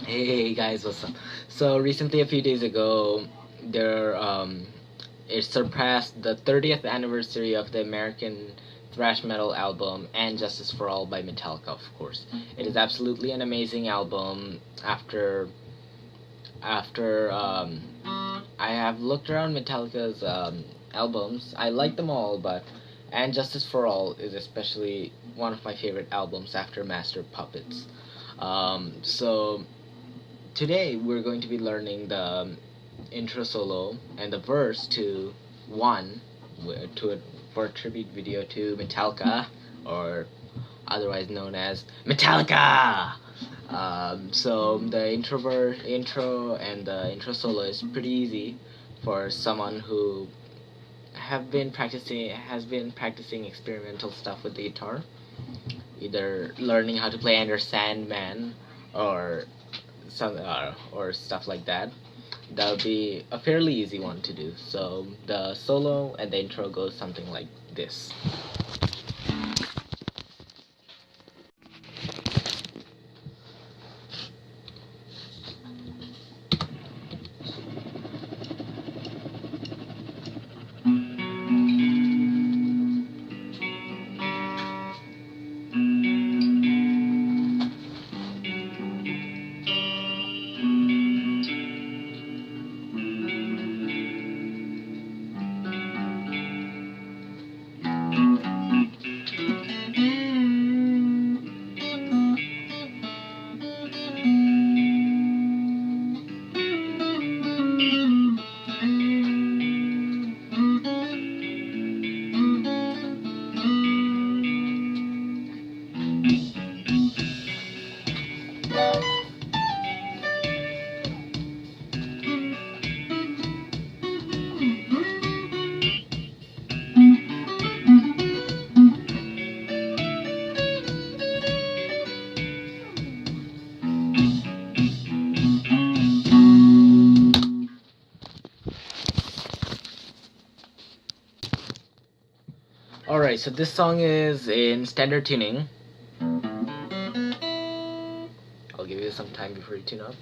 Hey guys, what's up? So recently, a few days ago, there it surpassed the 30th anniversary of the American thrash metal album "And Justice for All" by Metallica. Of course, it is absolutely an amazing album. After I have looked around Metallica's albums, I like them all, but "And Justice for All" is especially one of my favorite albums after Master of Puppets. So today we're going to be learning the intro solo and the verse to one to it for a tribute video to Metallica, or otherwise known as Metallica. So the intro and the intro solo is pretty easy for someone who has been practicing experimental stuff with the guitar, either learning how to play Enter Sandman or or stuff like that. That would be a fairly easy one to do. So the solo and the intro goes something like this. Alright, so this song is in standard tuning. I'll give you some time before you tune up.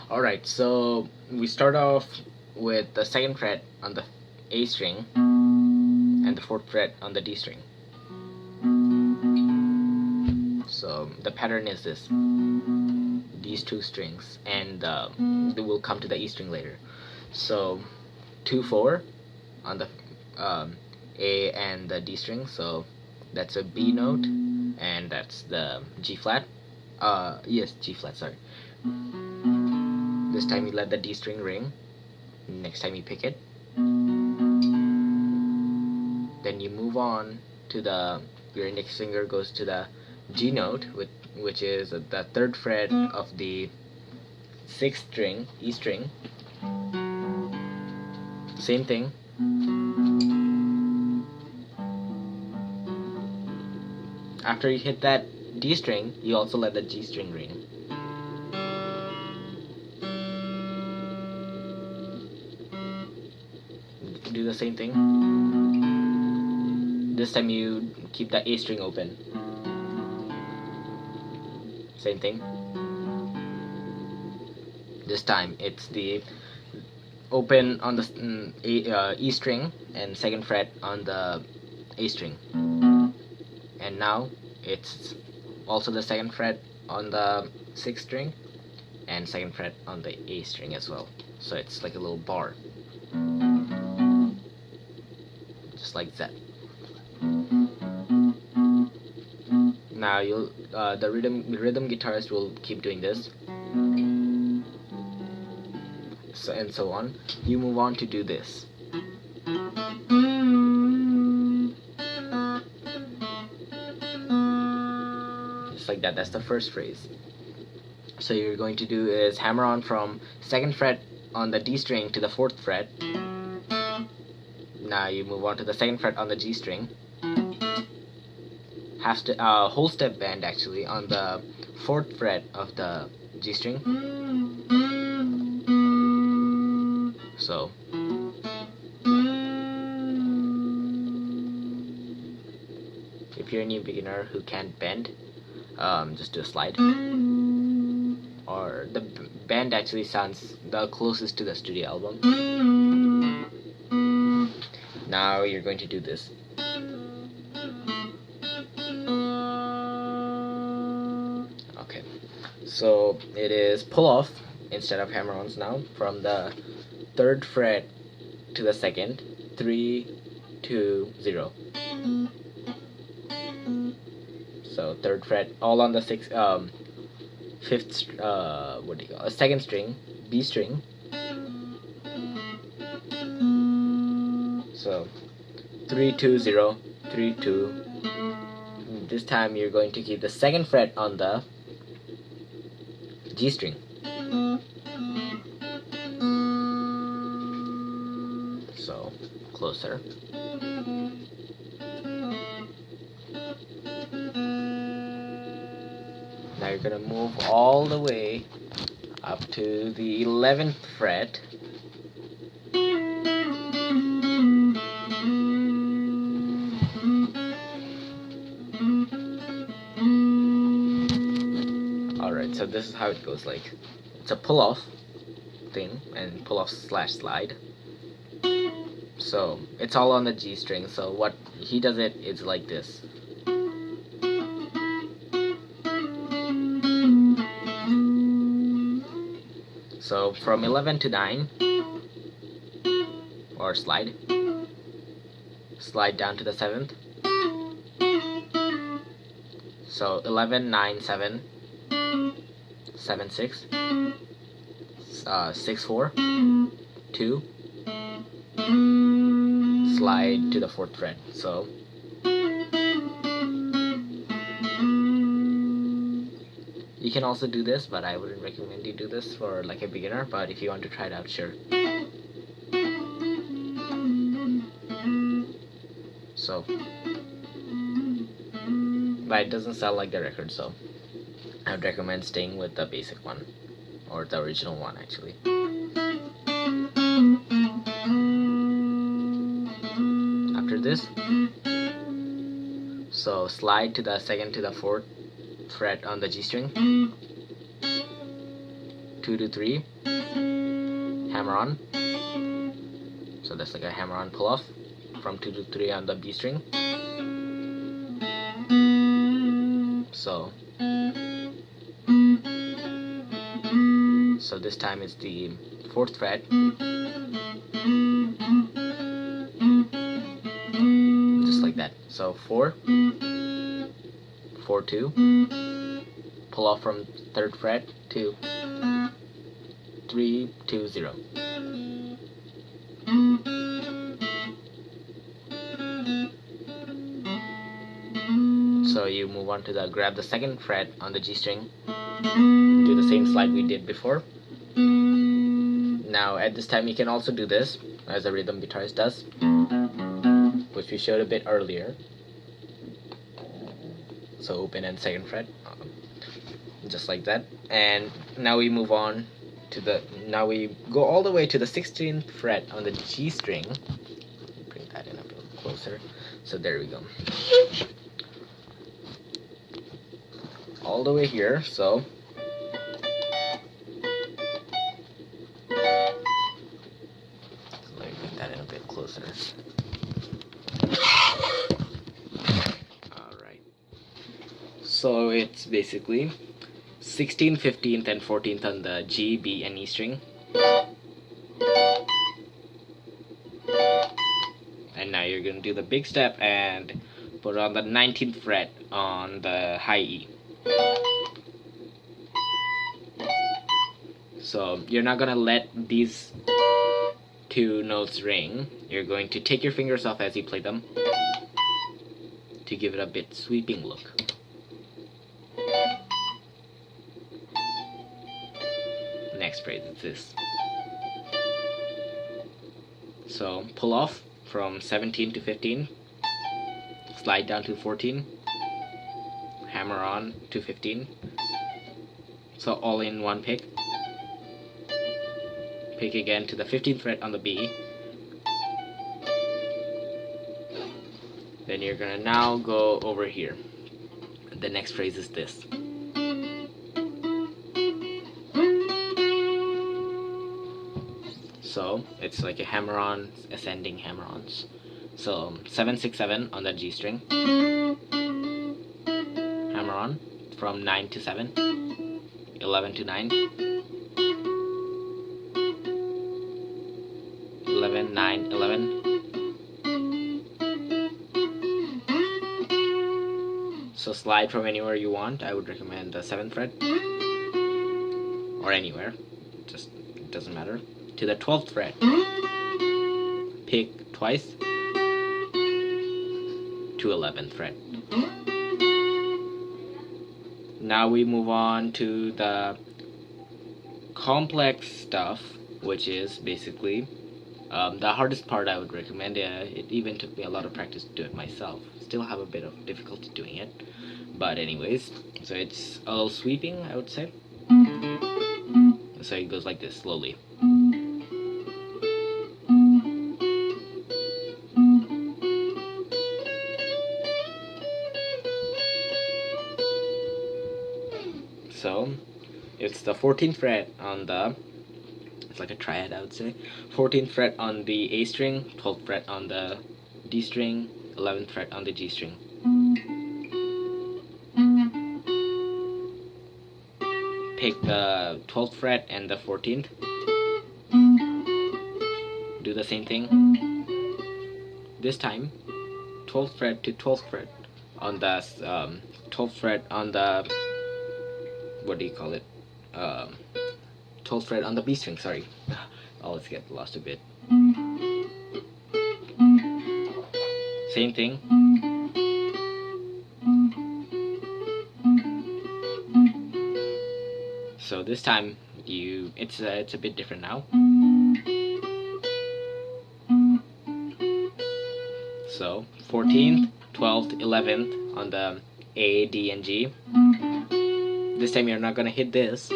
Alright, so we start off with the second fret on the A string and the fourth fret on the D string. So the pattern is this: these two strings, and we'll come to the E string later. So 2-4 on the A and the D string, so that's a B note, and that's the G flat. Yes, G flat. Sorry. This time you let the D string ring. Next time you pick it. Then you move on to your index finger goes to the G note, which is the third fret of the sixth string, E string. Same thing. After you hit that D string, you also let the G string ring. Do the same thing. This time you keep the A string open. Same thing. This time it's the open on the E string and second fret on the A string. And now it's also the second fret on the sixth string and second fret on the A string as well. So it's like a little bar. Just like that. Now the rhythm guitarist will keep doing this, and so on. You move on to do this. Just like that. That's the first phrase. So you're going to do is hammer on from second fret on the D string to the fourth fret. Now you move on to the second fret on the G string. Whole step bend actually on the fourth fret of the G string. So if you're a new beginner who can't bend, just do a slide. Or the band actually sounds the closest to the studio album. Now you're going to do this. Okay, so it is pull off instead of hammer-ons now, from the 3rd fret to the 2nd, 3, 2, 0. So 3rd fret, all on the 5th, what do you call it? 2nd string, B string. So 3, 2, 0, 3, 2. This time you're going to keep the 2nd fret on the G string. So closer. Now you're gonna move all the way up to the 11th fret. Alright, so this is how it goes. Like, it's a pull off thing, and pull off slash slide. So it's all on the G string, so what he does it is like this. So from 11 to 9, or slide down to the 7th. So 11, 9, 7, 7, 6, 6, 4, 2, slide to the 4th fret. So you can also do this, but I wouldn't recommend you do this for like a beginner, but if you want to try it out, sure. So, but it doesn't sound like the record, so I would recommend staying with the basic one, or the original one actually. After this, so slide to the 2nd to the 4th fret on the G string, 2 to 3, hammer on. So that's like a hammer on pull off from 2 to 3 on the B string. So this time it's the 4th fret, just like that. So 4, 4, 2, pull off from 3rd fret to 3, 2, 0. So you move on to grab the 2nd fret on the G string, do the same slide we did before. Now at this time you can also do this as a rhythm guitarist does, which we showed a bit earlier. So open and 2nd fret, just like that. And now we move on to now we go all the way to the 16th fret on the G string. Bring that in a bit closer. So there we go. All the way here, so let me bring that in a bit closer. Alright. So it's basically 16th, 15th, and 14th on the G, B, and E string. And now you're going to do the big step and put on the 19th fret on the high E. So you're not gonna let these 2 notes ring. You're going to take your fingers off as you play them to give it a bit sweeping look. Next phrase is this. So pull off from 17 to 15, slide down to 14, hammer on to 15. So all in one pick. Pick again to the 15th fret on the B. Then you're gonna now go over here. the next phrase is this. So it's like a hammer-on, ascending hammer-ons. So 7 6 7 on the G string, hammer-on from 9 to 7, 11 to 9, 11 9 11. So slide from anywhere you want. I would recommend the 7th fret or anywhere, just it doesn't matter, to the 12th fret. Pick twice to 11th fret. Now we move on to the complex stuff, which is basically the hardest part. I would recommend. It even took me a lot of practice to do it myself. Still have a bit of difficulty doing it, but anyways, so it's a little sweeping, I would say. So it goes like this, slowly. So it's the 14th fret on the, it's like a triad, I would say. 14th fret on the A string, 12th fret on the D string, 11th fret on the G string. Pick the 12th fret and the 14th. Do the same thing. This time, 12th fret to 12th fret on the 12th fret on the, what do you call it? 12th fret on the B string, sorry. I always get lost a bit. Same thing. So this time it's a bit different now. So 14th, 12th, 11th on the A, D, and G. This time you're not gonna hit this.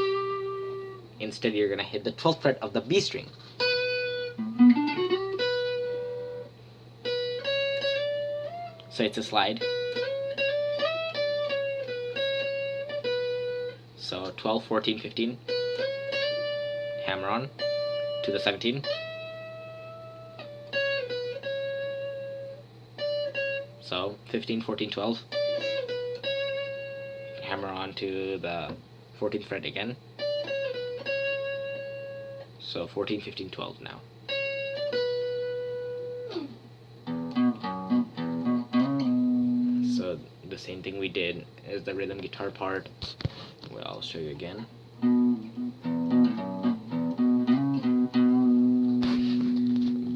Instead, you're gonna hit the 12th fret of the B string. So it's a slide. So 12, 14, 15. Hammer on to the 17. So 15, 14, 12. Hammer on to the 14th fret again. So 14, 15, 12 now. So the same thing we did is the rhythm guitar part. Well, I'll show you again.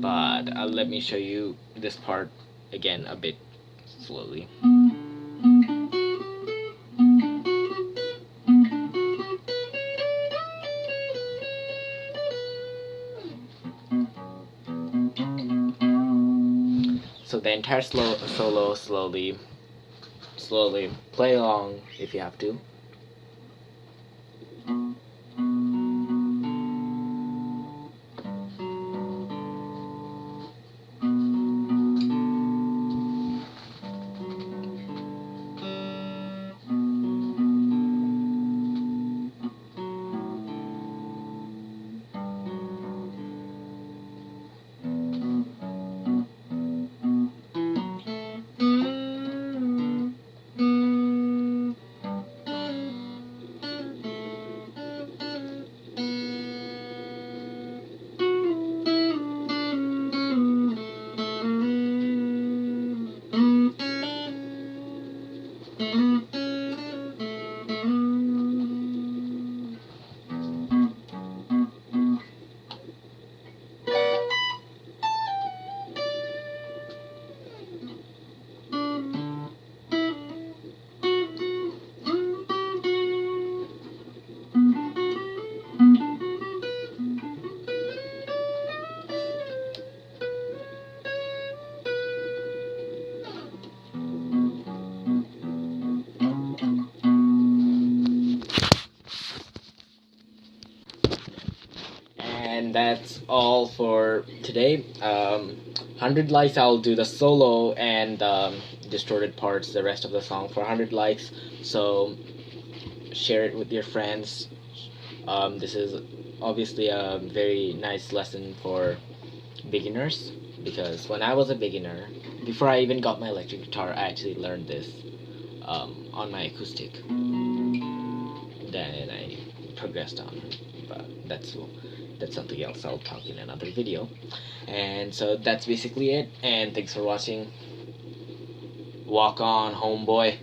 But let me show you this part again a bit slowly. So the entire solo, slowly play along if you have to. And that's all for today. 100 likes, I'll do the solo and distorted parts, the rest of the song for 100 likes. So share it with your friends. This is obviously a very nice lesson for beginners, because when I was a beginner, before I even got my electric guitar, I actually learned this on my acoustic. Then I progressed on, but that's something else I'll talk in another video. And so that's basically it, and thanks for watching. Walk on, homeboy.